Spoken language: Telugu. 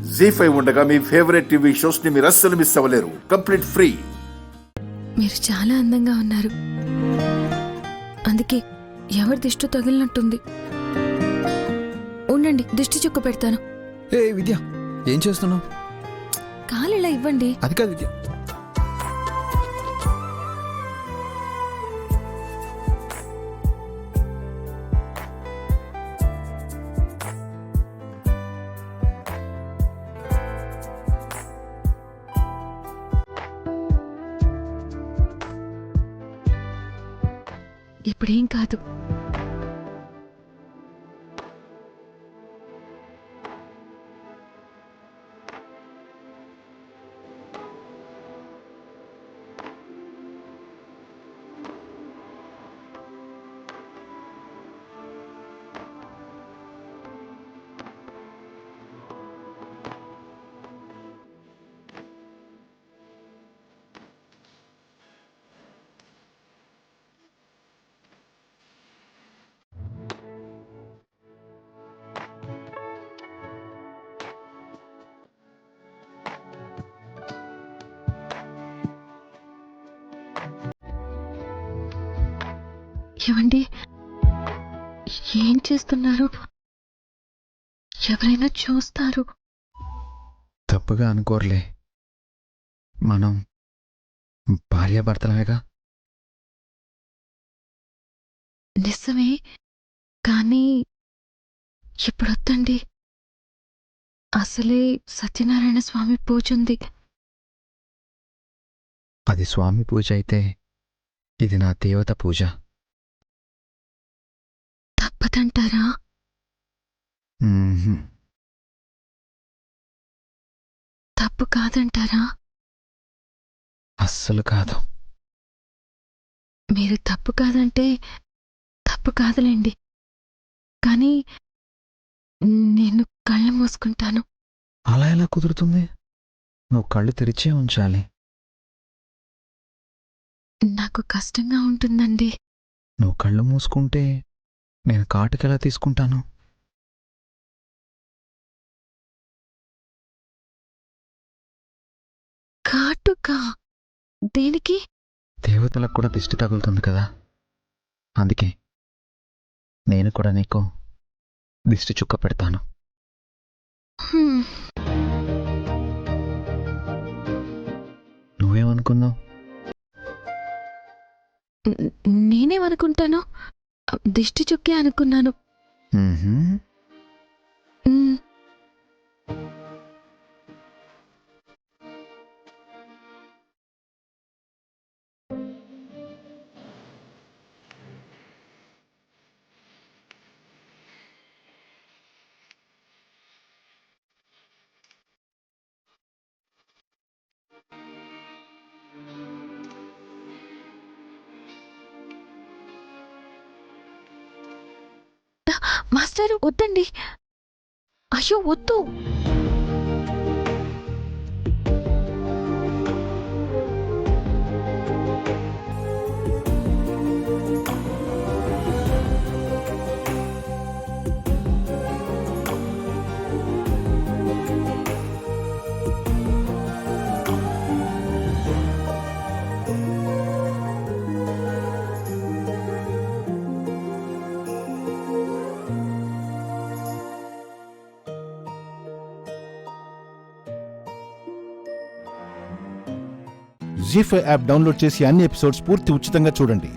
జీ5 ఉండగా మీ ఫేవరెట్ టీవీ షోస్ ని మీరు అస్సలు మిస్ అవ్వలేరు. Complete free. మీరు చాలా అందంగా ఉన్నారు, అందుకే ఎవరి దిష్టి తగిలినట్టుంది. ఉండండి, దిష్టి చుక్క పెడతాను. ఏ విద్య, ఏం చేస్తున్నావు? కాలు ఇలా ఇవ్వండి. అది కాదు విద్య. ఇప్పుడేం కాదు. ఏమండి, ఏం చేస్తున్నారు? ఎవరైనా చూస్తారు. తప్పుగా అనుకోర్లే, మనం భార్యాభర్తలమేగా. నిజమే, కానీ ఇప్పుడొద్దండి. అసలే సత్యనారాయణ స్వామి పూజ ఉంది. అది స్వామి పూజ అయితే ఇది నా దేవత పూజ. తప్పదంటారా? మ్మ్హ్మ్. తప్పు కాదంటారా? అస్సలు కాదు. మీరు తప్పు కాదంటే తప్పు కాదులేండి, కానీ నేను కళ్ళు మూసుకుంటాను. అలా ఎలా కుదురుతుంది? నువ్వు కళ్ళు తెరిచే ఉంచాలి. నాకు కష్టంగా ఉంటుందండి. నువ్వు కళ్ళు మూసుకుంటే నేను కాటుకెలా తీసుకుంటాను? కాటుకా? దేనికి? దేవతలకు కూడా దిష్టి తగులుతుంది కదా, అందుకే నేను కూడా నీకు దిష్టి చుక్క పెడతాను. హ్మ్. నువ్వేమనుకున్నావు? నేనేమనుకుంటాను? దిష్టి చుక్కే అనుకున్నాను. మ్మ్హ్మ్. మ్, మాస్టారు వద్దండి. అయ్యో వద్దు. జీ5 యాప్ డౌన్లోడ్ చేసి అన్ని ఎపిసోడ్స్ పూర్తి ఉచితంగా చూడండి.